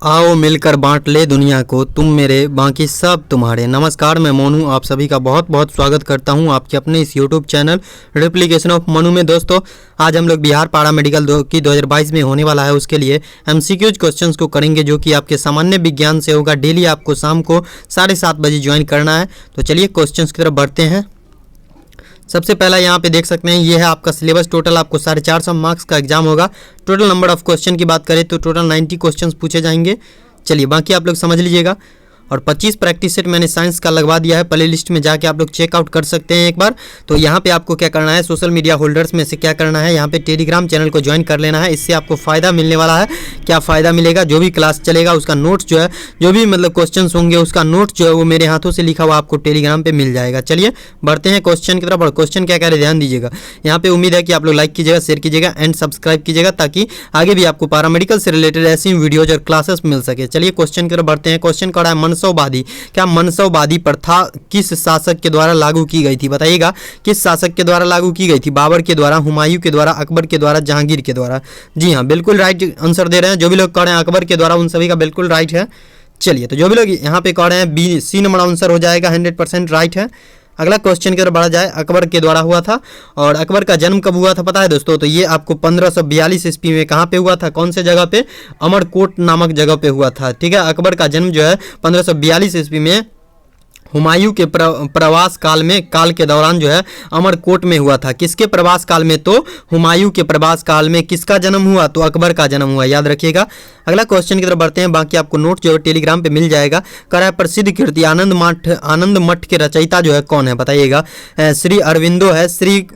आओ मिलकर बांट ले दुनिया को, तुम मेरे बाकी सब तुम्हारे। नमस्कार, मैं मोनू आप सभी का बहुत बहुत स्वागत करता हूं आपके अपने इस YouTube channel replication of Manu में। दोस्तों, आज हम लोग बिहार पारा मेडिकल की 2022 में होने वाला है, उसके लिए एमसीक्यूज क्वेश्चंस को करेंगे जो कि आपके सामान्य विज्ञान से होगा। डेली आपको शाम को 7:30 बजे ज्वाइन करना है। तो चलिए क्वेश्चंस की तरफ बढ़ते हैं। सबसे पहला यहाँ पे देख सकते हैं, ये है आपका सिलेबस। टोटल आपको 450 मार्क्स का एग्जाम होगा। टोटल नंबर ऑफ क्वेश्चन की बात करें तो टोटल 90 क्वेश्चंस पूछे जाएंगे। चलिए बाकी आप लोग समझ लीजिएगा। और 25 प्रैक्टिस सेट मैंने साइंस का लगवा दिया है, प्ले लिस्ट में जाके आप लोग चेकआउट कर सकते हैं एक बार। तो यहाँ पे आपको क्या करना है, सोशल मीडिया होल्डर्स में से क्या करना है, यहाँ पे टेलीग्राम चैनल को ज्वाइन कर लेना है। इससे आपको फ़ायदा मिलने वाला है। क्या फ़ायदा मिलेगा, जो भी क्लास चलेगा उसका नोट्स जो है, जो भी मतलब क्वेश्चन होंगे उसका नोट्स जो है वो मेरे हाथों से लिखा हुआ आपको टेलीग्राम पर मिल जाएगा। चलिए बढ़ते हैं क्वेश्चन की तरफ। और क्वेश्चन क्या कह रहे ध्यान दीजिएगा। यहाँ पे उम्मीद है कि आप लोग लाइक कीजिएगा, शेयर कीजिएगा एंड सब्सक्राइब कीजिएगा, ताकि आगे भी आपको पैरामेडिकल से रिलेटेड ऐसी वीडियोज और क्लासेस मिल सके। चलिए क्वेश्चन की तरफ बढ़ते हैं। क्वेश्चन का है मनसौवादी। मनसौवादी प्रथा किस शासक के द्वारा लागू की गई थी, बताइएगा। किस शासक के द्वारा लागू की गई थी? बाबर के द्वारा, हुमायूं के द्वारा, अकबर के द्वारा, जहांगीर के द्वारा। जी हाँ, बिल्कुल राइट आंसर दे रहे हैं। जो भी लोग कह रहे हैं अकबर के द्वारा, उन सभी का बिल्कुल राइट है। चलिए, तो जो भी लोग यहाँ पे कह रहे हैं बी, सी नंबर आंसर हो जाएगा, 100% राइट है। अगला क्वेश्चन की तरफ बढ़ा जाए। अकबर के द्वारा हुआ था। और अकबर का जन्म कब हुआ था पता है दोस्तों? तो ये आपको 1542 ईस्वी में कहाँ पे हुआ था, कौन से जगह पे? अमरकोट नामक जगह पे हुआ था। ठीक है, अकबर का जन्म जो है 1542 ईस्वी में हुमायूं के प्रवास काल के दौरान जो है अमरकोट में हुआ था। किसके प्रवास काल में? तो हुमायूं के प्रवास काल में किसका जन्म हुआ? तो अकबर का जन्म हुआ, याद रखिएगा। अगला क्वेश्चन की तरफ बढ़ते हैं। बाकी आपको नोट जो है टेलीग्राम पे मिल जाएगा। कह रहा है प्रसिद्ध कृति आनंद मठ के रचयिता जो है कौन है, बताइएगा। श्री अरविंदो है, श्री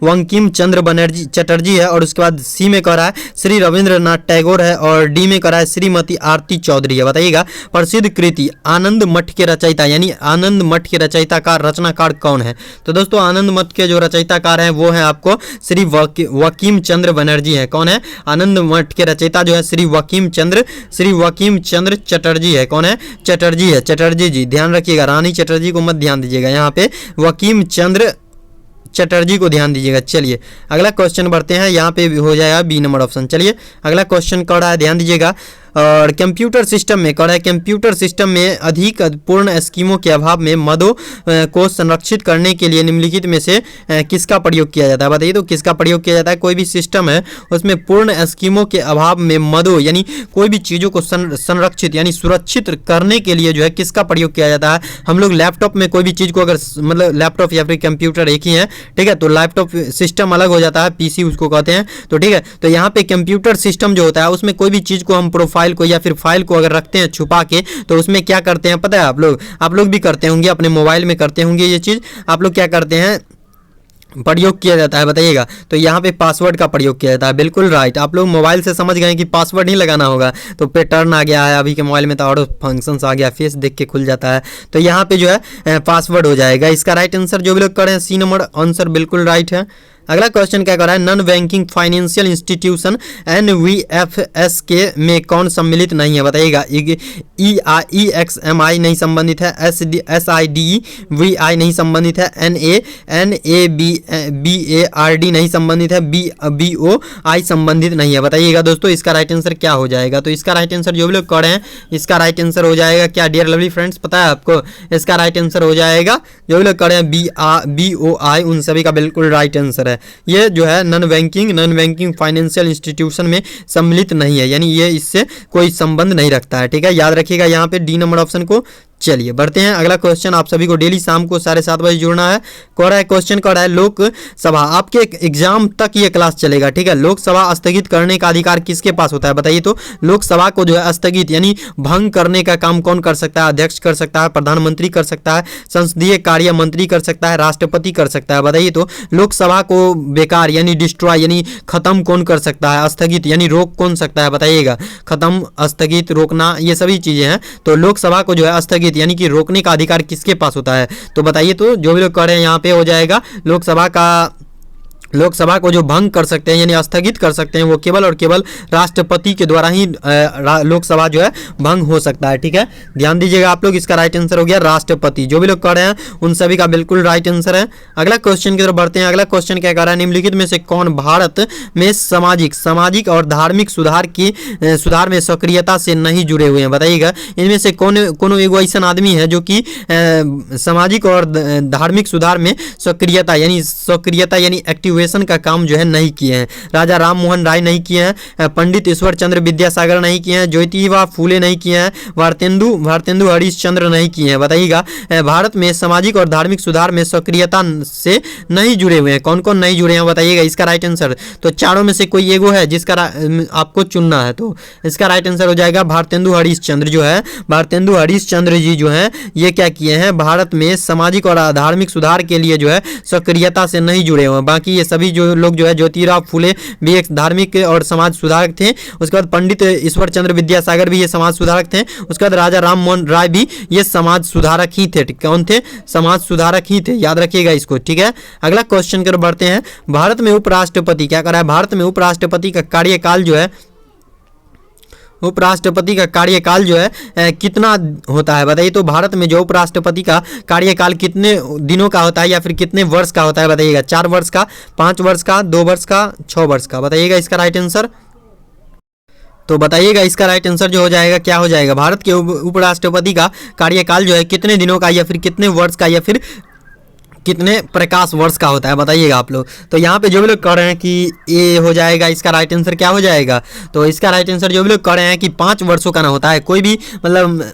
वंकिम चंद्र बनर्जी चटर्जी है, और उसके बाद सी में कह रहा है श्री रविंद्रनाथ टैगोर है, और डी में कह रहा है श्रीमती आरती चौधरी है। बताइएगा प्रसिद्ध कृति आनंद मठ के रचयिता यानी आनंद मठ के रचयिताकार रचनाकार कौन है? तो दोस्तों, आनंद मठ के जो रचयिताकार हैं वो हैं आपको श्री वकीम चंद्र बनर्जी है। कौन है? आनंद मठ के रचयिता जो है श्री वकीम चंद्र चटर्जी है। कौन है? चटर्जी है, चटर्जी जी। ध्यान रखिएगा, रानी चटर्जी को मत ध्यान दीजिएगा, यहाँ पे वकीम चंद्र चटर्जी को ध्यान दीजिएगा। चलिए अगला क्वेश्चन बढ़ते हैं। यहाँ पे हो जाएगा बी नंबर ऑप्शन। चलिए अगला क्वेश्चन कह रहा है, ध्यान दीजिएगा। और कंप्यूटर सिस्टम में कह रहा है, कंप्यूटर सिस्टम में अधिक पूर्ण स्कीमों के अभाव में मदों को संरक्षित करने के लिए निम्नलिखित में से किसका प्रयोग किया जाता है? बताइए तो किसका प्रयोग किया जाता है? कोई भी सिस्टम है उसमें पूर्ण स्कीमों के अभाव में मदों यानी कोई भी चीज़ों को संरक्षित यानी सुरक्षित करने के लिए जो है किसका प्रयोग किया जाता है? हम लोग लैपटॉप में कोई भी चीज़ को अगर मतलब लैपटॉप या फिर कंप्यूटर एक ही है, ठीक है, तो लैपटॉप सिस्टम अलग हो जाता है, पीसी उसको कहते हैं। तो ठीक है, तो यहाँ पे कंप्यूटर सिस्टम जो होता है उसमें कोई भी चीज़ को हम प्रोफाइल को या फिर फाइल को अगर रखते हैं छुपा के, तो उसमें क्या करते हैं पता है? आप लोग भी करते होंगे, अपने मोबाइल में करते होंगे ये चीज़। आप लोग क्या करते हैं, प्रयोग किया जाता है, बताइएगा। तो यहाँ पे पासवर्ड का प्रयोग किया जाता है, बिल्कुल राइट। आप लोग मोबाइल से समझ गए कि पासवर्ड नहीं लगाना होगा, तो पैटर्न आ गया है अभी के मोबाइल में, तो और फंक्शंस आ गया, फेस देख के खुल जाता है, तो यहाँ पे जो है पासवर्ड हो जाएगा। इसका राइट आंसर जो भी लोग कर रहे हैं सी नंबर आंसर बिल्कुल राइट है। अगला क्वेश्चन क्या कर रहा है, non banking financial institution NVFS के में कौन सम्मिलित नहीं है? बताइएगा। EXMI नहीं संबंधित है, SIDVI नहीं संबंधित है, NABARD नहीं संबंधित है, BOI संबंधित नहीं है। बताइएगा दोस्तों इसका राइट आंसर क्या हो जाएगा? तो इसका राइट आंसर जो भी लोग कर रहे हैं इसका राइट आंसर हो जाएगा क्या डियर लवली फ्रेंड्स, पता है आपको? इसका राइट आंसर हो जाएगा, जो भी लोग कर रहे हैं BOI, उन सभी का बिल्कुल राइट आंसर है। ये जो है नॉन बैंकिंग फाइनेंशियल इंस्टीट्यूशन में सम्मिलित नहीं है, यानी ये इससे कोई संबंध नहीं रखता है। ठीक है, याद रखिएगा यहाँ पे डी नंबर ऑप्शन को। चलिए बढ़ते हैं। अगला क्वेश्चन आप सभी को डेली शाम को 7:30 बजे जुड़ना है। कह रहा है क्वेश्चन कह रहा है लोकसभा, आपके एग्जाम तक ये क्लास चलेगा, ठीक है। लोकसभा स्थगित करने का अधिकार किसके पास होता है? बताइए तो लोकसभा को जो है स्थगित यानी भंग करने का काम कौन कर सकता है? अध्यक्ष कर सकता है, प्रधानमंत्री कर सकता है, संसदीय कार्य मंत्री कर सकता है, राष्ट्रपति कर सकता है। बताइए तो लोकसभा को बेकार यानी डिस्ट्रॉय यानी खत्म कौन कर सकता है? स्थगित यानी रोक कौन सकता है? बताइएगा। खत्म, स्थगित, रोकना, ये सभी चीजें हैं। तो लोकसभा को जो है स्थगित यानी कि रोकने का अधिकार किसके पास होता है? तो बताइए तो जो भी लोग कह रहे हैं यहाँ पे हो जाएगा लोकसभा का लोकसभा को जो भंग कर सकते हैं यानी स्थगित कर सकते हैं वो केवल और केवल राष्ट्रपति के द्वारा ही लोकसभा जो है भंग हो सकता है। ठीक है, ध्यान दीजिएगा आप लोग, इसका राइट आंसर हो गया राष्ट्रपति। जो भी लोग कर रहे हैं उन सभी का बिल्कुल राइट आंसर है। अगला क्वेश्चन की तरफ बढ़ते हैं। अगला क्वेश्चन क्या कह रहा है, निम्नलिखित में से कौन भारत में सामाजिक और धार्मिक सुधार में सक्रियता से नहीं जुड़े हुए हैं, बताइएगा। इनमें से कौन एगो ऐसा आदमी है जो कि सामाजिक और धार्मिक सुधार में सक्रियता यानी एक्टिवेशन का काम जो है नहीं किए हैं। राजा राम मोहन राय नहीं किए हैं, पंडित ईश्वर चंद्र विद्यासागर नहीं किए हैं, ज्योतिबा फूले नहीं किए हैं, भारतेंदु हरिश्चंद्र नहीं किए हैं। बताइएगा भारत में सामाजिक और धार्मिक सुधार में सक्रियता से नहीं जुड़े हुए हैं, कौन कौन नहीं जुड़े हैं बताइएगा। इसका राइट आंसर तो चारों में से कोई एगो है जिसका आपको चुनना है, तो इसका राइट आंसर हो जाएगा भारतेंदु हरिश्चंद्र। जो है भारतेंदु हरिश्चंद्र जी जो है ये क्या किए हैं, भारत में सामाजिक और धार्मिक सुधार के लिए जो है सक्रियता से नहीं जुड़े हुए हैं। बाकी ये सभी जो लोग जो है ज्योतिराव फूले भी एक धार्मिक और समाज सुधारक थे, उसके बाद पंडित ईश्वर चंद्र विद्यासागर भी ये समाज सुधारक थे, उसके बाद राजा राम मोहन राय भी ये समाज सुधारक ही थे। कौन थे, समाज सुधारक ही थे, याद रखिएगा इसको। ठीक है, अगला क्वेश्चन की तरफ बढ़ते हैं। भारत में उपराष्ट्रपति क्या कर रहा है, भारत में उपराष्ट्रपति का कार्यकाल जो है, उपराष्ट्रपति का कार्यकाल जो है कितना होता है बताइए। तो भारत में जो उपराष्ट्रपति का कार्यकाल कितने दिनों का होता है या फिर कितने वर्ष का होता है बताइएगा। 4 वर्ष का, 5 वर्ष का, 2 वर्ष का, 6 वर्ष का, बताइएगा इसका राइट आंसर। तो बताइएगा इसका राइट आंसर जो हो जाएगा क्या हो जाएगा, भारत के उपराष्ट्रपति का कार्यकाल जो है कितने दिनों का या फिर कितने वर्ष का या फिर कितने प्रकाश वर्ष का होता है बताइएगा आप लोग। तो यहाँ पे जो भी लोग कह रहे हैं कि ये हो जाएगा, इसका राइट आंसर क्या हो जाएगा। तो इसका राइट आंसर जो भी लोग कह रहे हैं कि 5 वर्षों का ना होता है, कोई भी मतलब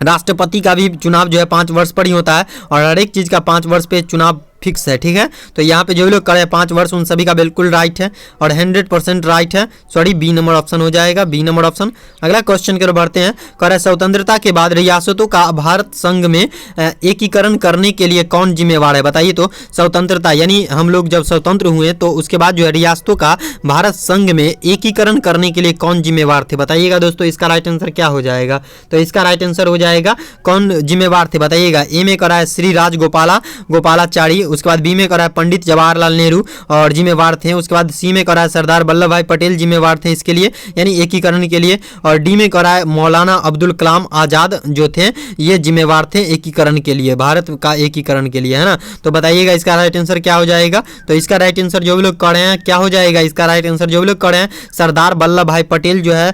राष्ट्रपति का भी चुनाव जो है 5 वर्ष पर ही होता है और हर एक चीज़ का 5 वर्ष पे चुनाव फिक्स है। ठीक है, तो यहाँ पे जो भी लोग करें 5 वर्ष उन सभी का बिल्कुल राइट है और 100% राइट है। सॉरी, बी नंबर ऑप्शन हो जाएगा, बी नंबर ऑप्शन। अगला क्वेश्चन की ओर बढ़ते हैं। कह रहे स्वतंत्रता के बाद रियासतों का भारत संघ में एकीकरण करने के लिए कौन जिम्मेवार है बताइए। तो स्वतंत्रता यानी हम लोग जब स्वतंत्र हुए तो उसके बाद जो है रियासतों का भारत संघ में एकीकरण करने के लिए कौन जिम्मेवार थे बताइएगा दोस्तों। इसका राइट आंसर क्या हो जाएगा, तो इसका राइट आंसर हो जाएगा कौन जिम्मेवार थे बताइएगा। ए में करा है श्री गोपालाचारी, उसके बाद बी में करा है पंडित जवाहरलाल नेहरू और जिम्मेवार थे, उसके बाद सी में करा है सरदार वल्लभ भाई पटेल जिम्मेवार थे इसके लिए यानी एकीकरण के लिए, और डी में करा है मौलाना अब्दुल कलाम आजाद जो थे ये जिम्मेवार थे एकीकरण के लिए, भारत का एकीकरण के लिए, है ना। तो बताइएगा इसका राइट आंसर क्या हो जाएगा। तो इसका राइट आंसर जो भी लोग कर रहे हैं क्या हो जाएगा, इसका राइट आंसर जो भी लोग कर रहे हैं सरदार वल्लभ भाई पटेल जो है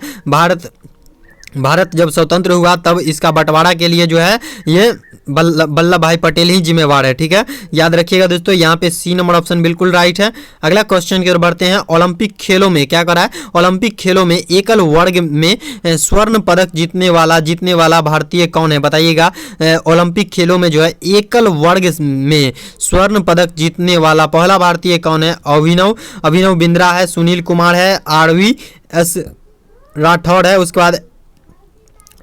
भारत जब स्वतंत्र हुआ तब इसका बंटवारा के लिए जो है ये वल्लभ भाई पटेल ही जिम्मेवार है। ठीक है, याद रखिएगा दोस्तों, यहाँ पे सी नंबर ऑप्शन बिल्कुल राइट है। अगला क्वेश्चन की ओर बढ़ते हैं। ओलंपिक खेलों में क्या करा है, ओलंपिक खेलों में एकल वर्ग में स्वर्ण पदक जीतने वाला भारतीय कौन है बताइएगा। ओलंपिक खेलों में जो है एकल वर्ग में स्वर्ण पदक जीतने वाला पहला भारतीय कौन है। अभिनव बिंद्रा है, सुनील कुमार है, RVS राठौड़ है, उसके बाद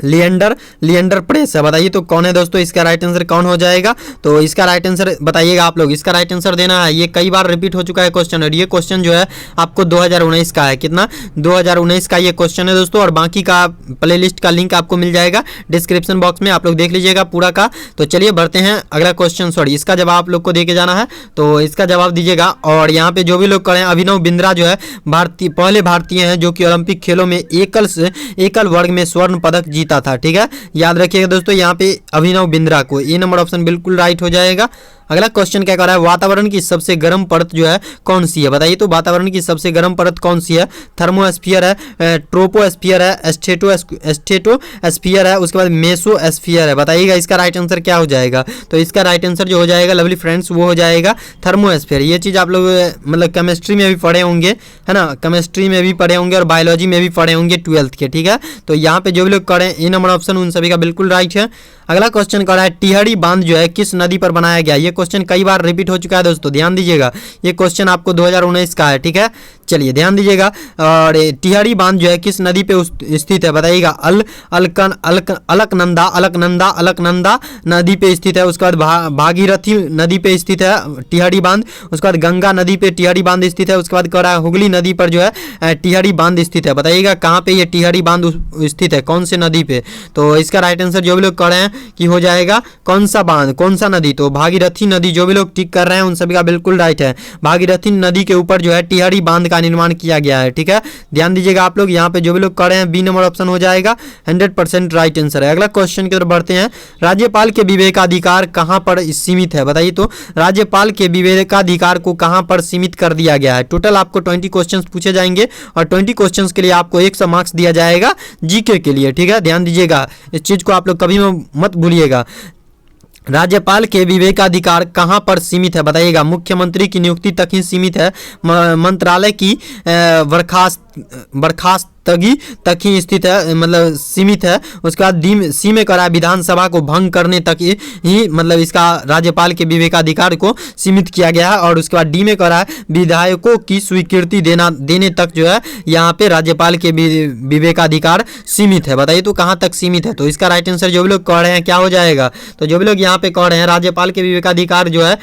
लिएंडर प्रेस है, बताइए तो कौन है दोस्तों। इसका राइट आंसर कौन हो जाएगा, तो इसका राइट आंसर बताइएगा आप लोग। इसका राइट आंसर देना है, ये कई बार रिपीट हो चुका है क्वेश्चन और ये क्वेश्चन जो है आपको 2019 का है, कितना 2019 का ये क्वेश्चन है दोस्तों। और बाकी का प्लेलिस्ट का लिंक आपको मिल जाएगा डिस्क्रिप्शन बॉक्स में, आप लोग देख लीजिएगा पूरा का। तो चलिए बढ़ते हैं अगला क्वेश्चन। सॉरी, इसका जवाब आप लोग को दे के जाना है, तो इसका जवाब दीजिएगा। और यहाँ पे जो भी लोग करें, अभिनव बिंद्रा जो है पहले भारतीय हैं जो कि ओलंपिक खेलों में एकल वर्ग में स्वर्ण पदक जीता था। ठीक है, याद रखिएगा दोस्तों, यहाँ पे अभिनव बिंद्रा को ए नंबर ऑप्शन बिल्कुल राइट हो जाएगा। अगला क्वेश्चन क्या कर रहा है, वातावरण की सबसे गर्म परत जो है कौन सी है बताइए। तो वातावरण की सबसे गर्म परत कौन सी है, थर्मोस्फीयर है, ट्रोपोस्फीयर है, स्टेटोस्फीयर है, उसके बाद मेसोस्फीयर है, बताइएगा इसका राइट आंसर क्या हो जाएगा। तो इसका राइट आंसर जो हो जाएगा लवली फ्रेंड्स वो हो जाएगा थर्मोस्फीयर। ये चीज़ आप लोग मतलब केमिस्ट्री में भी पढ़े होंगे, है ना, केमिस्ट्री में भी पढ़े होंगे और बायोलॉजी में भी पढ़े होंगे 12th के। ठीक है, तो यहाँ पे जो भी लोग करें ए नंबर ऑप्शन उन सभी का बिल्कुल राइट है। अगला क्वेश्चन कर रहा है, टिहरी बांध जो है किस नदी पर बनाया गया। ये क्वेश्चन कई बार रिपीट हो चुका है दोस्तों, ध्यान दीजिएगा, ये क्वेश्चन आपको 2019 का है। ठीक है, चलिए ध्यान दीजिएगा। और टिहरी बांध जो है किस नदी पे स्थित है बताइएगा। अलकनंदा नदी पे स्थित है। उसके बाद भागीरथी नदी पे स्थित है टिहरी बांध। उसके बाद गंगा नदी पे टिहरी बांध स्थित है। उसके बाद कह रहा है हुगली नदी पर जो है टिहरी बांध स्थित है। बताइएगा कहाँ पे ये टिहरी बांध स्थित है, कौन से नदी पे। तो इसका राइट आंसर जो भी लोग कर रहे हैं कि हो जाएगा कौन सा बांध, कौन सा नदी, तो भागीरथी नदी। जो भी लोग टिक कर रहे हैं उन सभी का बिल्कुल राइट है। भागीरथी नदी के ऊपर जो है टिहरी बांध का निर्माण किया गया है। ठीक है, ध्यान दीजिएगा आप लोग। यहाँ पे जो भी लोग कर रहे हैं बी नंबर ऑप्शन हो जाएगा 100% राइट आंसर है। अगला क्वेश्चन की तरफ बढ़ते हैं। राज्यपाल के विवेकाधिकार कहाँ पर सीमित है बताइए। तो राज्यपाल के विवेकाधिकार को कहाँ पर सीमित कर दिया गया है। टोटल आपको 20 क्वेश्चन पूछे जाएंगे और 20 क्वेश्चन के लिए आपको 100 मार्क्स दिया जाएगा जीके के लिए। ठीक है, ध्यान दीजिएगा, इस चीज को आप लोग कभी मत भूलिएगा। राज्यपाल के विवेकाधिकार कहाँ पर सीमित है बताइएगा। मुख्यमंत्री की नियुक्ति तक ही सीमित है। मंत्रालय की बर्खास्तगी तक ही स्थित है, मतलब सीमित है। उसके बाद सी में करा विधानसभा को भंग करने तक ही मतलब इसका राज्यपाल के विवेकाधिकार को सीमित किया गया है। और उसके बाद डी में करा विधायकों की स्वीकृति देने तक जो है यहाँ पे राज्यपाल के विवेकाधिकार सीमित है। बताइए तो कहाँ तक सीमित है। तो इसका राइट आंसर जो भी लोग कह रहे हैं क्या हो जाएगा। तो जो भी लोग यहाँ पे कह रहे हैं राज्यपाल के विवेकाधिकार जो है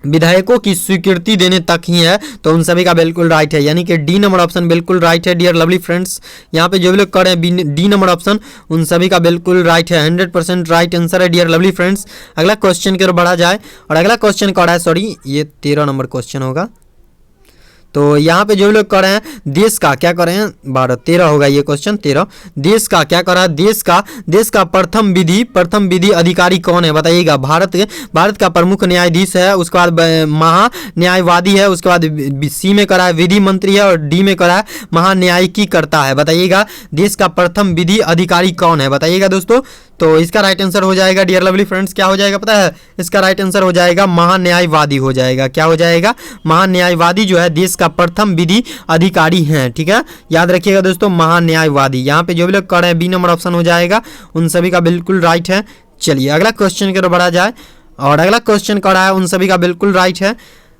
विधायकों की स्वीकृति देने तक ही है, तो उन सभी का बिल्कुल राइट है, यानी कि डी नंबर ऑप्शन बिल्कुल राइट है डियर लवली फ्रेंड्स। यहाँ पे जो भी लोग कर रहे हैं डी नंबर ऑप्शन उन सभी का बिल्कुल राइट है, 100% राइट आंसर है डियर लवली फ्रेंड्स। अगला क्वेश्चन की ओर बढ़ा जाए और अगला क्वेश्चन कर रहा है, सॉरी ये 13 नंबर क्वेश्चन होगा। तो यहाँ पे जो लोग कर रहे हैं देश का क्या कर रहे हैं 13 होगा ये क्वेश्चन 13। देश का क्या कर रहा है, देश का प्रथम विधि अधिकारी कौन है बताइएगा। भारत का प्रमुख न्यायाधीश है। उसके बाद महान्यायवादी है। उसके बाद सी में करा है विधि मंत्री है और डी में करा है महान्यायिकी करता है। बताइएगा देश का प्रथम विधि अधिकारी कौन है बताइएगा दोस्तों। तो इसका राइट आंसर हो जाएगा डियर लवली फ्रेंड्स, क्या हो जाएगा पता है, इसका राइट आंसर हो जाएगा महान्यायवादी हो जाएगा। क्या हो जाएगा, महान्यायवादी जो है देश का प्रथम विधि अधिकारी हैं। ठीक है, याद रखिएगा दोस्तों महान्यायवादी। यहाँ पे जो भी लोग कर रहे हैं बी नंबर ऑप्शन हो जाएगा, उन सभी का बिल्कुल राइट है। चलिए अगला क्वेश्चन की ओर बढ़ा जाए और अगला क्वेश्चन कर रहा है उन सभी का बिल्कुल राइट है।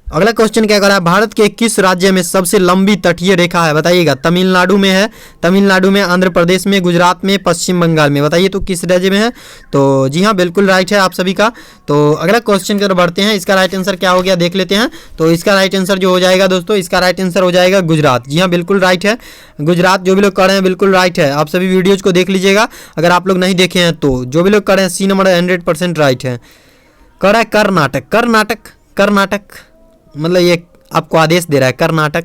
अगला क्वेश्चन क्या कर रहा है, भारत के किस राज्य में सबसे लंबी तटीय रेखा है बताइएगा। तमिलनाडु में है, तमिलनाडु में, आंध्र प्रदेश में, गुजरात में, पश्चिम बंगाल में। बताइए तो किस राज्य में है। तो जी हाँ बिल्कुल राइट है आप सभी का। तो अगला क्वेश्चन की तरफ बढ़ते हैं। इसका राइट आंसर क्या हो गया देख लेते हैं। तो इसका राइट आंसर जो हो जाएगा दोस्तों, इसका राइट आंसर हो जाएगा गुजरात। जी हाँ बिल्कुल राइट है, गुजरात। जो भी लोग कर रहे हैं बिल्कुल राइट है। आप सभी वीडियोज को देख लीजिएगा अगर आप लोग नहीं देखे हैं तो। जो भी लोग कर रहे हैं सी नंबर 100% राइट है। कर रहा है कर्नाटक, कर्नाटक मतलब ये आपको आदेश दे रहा है कर्नाटक,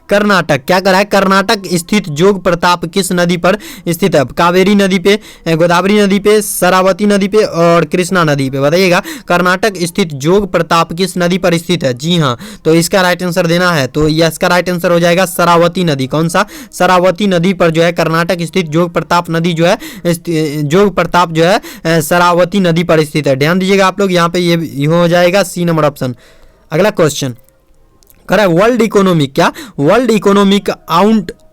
कर्नाटक क्या कर रहा है। कर्नाटक स्थित जोग प्रताप किस नदी पर स्थित है। कावेरी नदी पे, गोदावरी नदी पे, शरावती नदी पे और कृष्णा नदी पे। बताइएगा कर्नाटक स्थित जोग प्रताप किस नदी पर स्थित है। जी हाँ, तो इसका राइट आंसर देना है। तो इसका राइट आंसर हो जाएगा शरावती नदी। कौन सा, शरावती नदी पर जो है कर्नाटक स्थित जोग प्रताप नदी जो है, जोग प्रताप जो है शरावती नदी पर स्थित है। ध्यान दीजिएगा आप लोग, यहाँ पे ये हो जाएगा सी नंबर ऑप्शन। अगला क्वेश्चन करा वर्ल्ड इकोनॉमिक, क्या वर्ल्ड इकोनॉमिक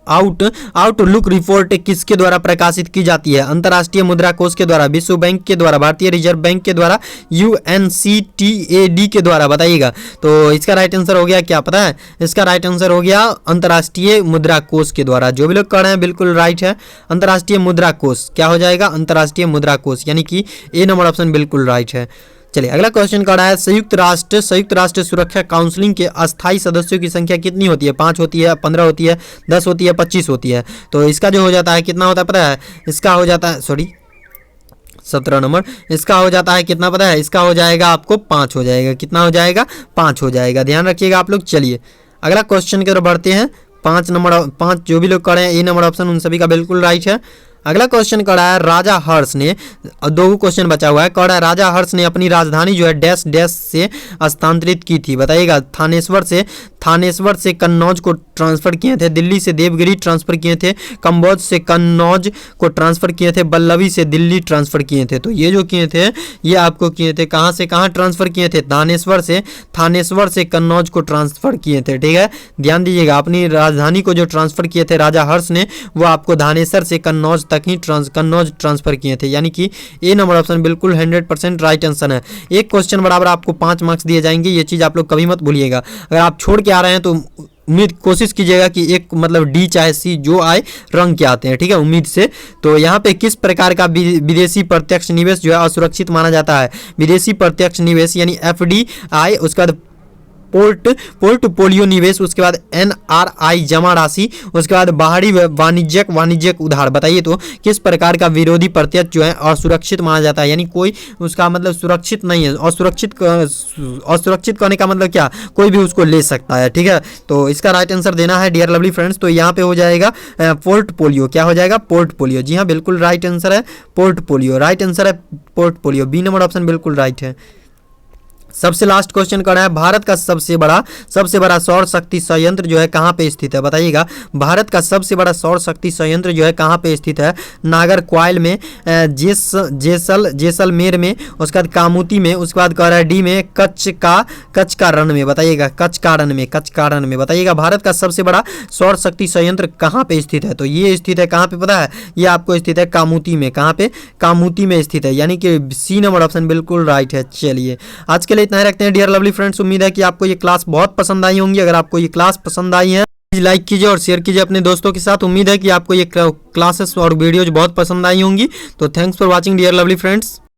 आउटलुक रिपोर्ट किसके द्वारा प्रकाशित की जाती है। अंतर्राष्ट्रीय मुद्रा कोष के द्वारा, विश्व बैंक के द्वारा, भारतीय रिजर्व बैंक के द्वारा, UNCTAD के द्वारा। बताइएगा तो इसका राइट आंसर हो गया क्या पता है, इसका राइट आंसर हो गया अंतर्राष्ट्रीय मुद्रा कोष के द्वारा। जो भी लोग कर रहे हैं बिल्कुल राइट है, अंतर्राष्ट्रीय मुद्रा कोष। क्या हो जाएगा, अंतर्राष्ट्रीय मुद्रा कोष, यानी कि ए नंबर ऑप्शन बिल्कुल राइट है। चलिए अगला क्वेश्चन कर रहा है संयुक्त राष्ट्र सुरक्षा काउंसिल के अस्थायी सदस्यों की संख्या कितनी होती है। 5 होती है, 15 होती है, 10 होती है, 25 होती है। तो इसका जो हो जाता है कितना होता है पता है, इसका हो जाता है 17 नंबर। इसका हो जाता है कितना पता है, इसका हो जाएगा आपको 5 हो जाएगा। कितना हो जाएगा, 5 हो जाएगा। ध्यान रखिएगा आप लोग। चलिए अगला क्वेश्चन की ओर बढ़ते हैं। 5 जो भी लोग कर रहे हैं ए नंबर ऑप्शन उन सभी का बिल्कुल राइट है। अगला क्वेश्चन कर रहा है राजा हर्ष ने, 2 क्वेश्चन बचा हुआ है, कर रहा है राजा हर्ष ने अपनी राजधानी जो है डैश डैश से स्थानांतरित की थी। बताइएगा थानेश्वर से कन्नौज को ट्रांसफर किए थे, दिल्ली से देवगिरी ट्रांसफर किए थे, कंबोज से कन्नौज को ट्रांसफर किए थे, बल्लभी से दिल्ली ट्रांसफर किए थे। तो ये जो किए थे ये आपको किए थे कहाँ से कहाँ ट्रांसफर किए थे, थानेश्वर से कन्नौज को ट्रांसफर किए थे। ठीक है, ध्यान दीजिएगा अपनी राजधानी को जो ट्रांसफर किए थे राजा हर्ष ने, वो आपको थानेश्वर से कन्नौज तक ही कन्नौज ट्रांसफर किए थे, यानी कि ए नंबर ऑप्शन बिल्कुल 100% राइट आंसर है। एक क्वेश्चन बराबर आपको 5 मार्क्स दिए जाएंगे, ये चीज़ आप लोग कभी मत भूलिएगा। अगर आप छोड़ के आ रहे हैं तो उम्मीद कोशिश कीजिएगा कि एक मतलब डी चाहे सी जो आए रंग के आते हैं, ठीक है, उम्मीद से। तो यहाँ पे किस प्रकार का विदेशी प्रत्यक्ष निवेश जो है असुरक्षित माना जाता है? विदेशी प्रत्यक्ष निवेश यानी एफडीआई, उसके बाद पोर्टफोलियो निवेश, उसके बाद एनआरआई जमा राशि, उसके बाद बाहरी वाणिज्यिक उधार। बताइए तो किस प्रकार का विरोधी प्रत्यक्ष जो है असुरक्षित माना जाता है, यानी कोई उसका मतलब सुरक्षित नहीं है। असुरक्षित कहने का मतलब क्या? कोई भी उसको ले सकता है, ठीक है। तो इसका राइट आंसर देना है डियर लवली फ्रेंड्स। तो यहाँ पे हो जाएगा पोर्टफोलियो। क्या हो जाएगा? पोर्टफोलियो। जी हाँ, बिल्कुल राइट आंसर है पोर्टफोलियो। राइट आंसर है पोर्टफोलियो। बी नंबर ऑप्शन बिल्कुल राइट है। सबसे लास्ट क्वेश्चन करना है, भारत का सबसे बड़ा सौर शक्ति संयंत्र जो है कहाँ पे स्थित है? बताइएगा, भारत का सबसे बड़ा सौर शक्ति संयंत्र जो है कहाँ पे स्थित है? नागरकोइल में, जैसलमेर में, उसके बाद कामूती में, उसके बाद कराडी में, कच्छ का रण में। बताइएगा, कच्छ का रण में बताइएगा भारत का सबसे बड़ा सौर शक्ति संयंत्र कहाँ पे स्थित है? तो ये स्थित है कहाँ पे पता है? ये आपको स्थित है कामूती में। कहाँ पे? कामूती में स्थित है, यानी कि सी नंबर ऑप्शन बिल्कुल राइट है। चलिए, आज के लिए इतना ही रखते हैं डियर लवली फ्रेंड्स। उम्मीद है कि आपको ये क्लास बहुत पसंद आई होंगी। अगर आपको ये क्लास पसंद आई है प्लीज लाइक कीजिए और शेयर कीजिए अपने दोस्तों के साथ। उम्मीद है कि आपको ये क्लासेस और वीडियोज बहुत पसंद आई होंगी। तो thanks for watching dear lovely friends.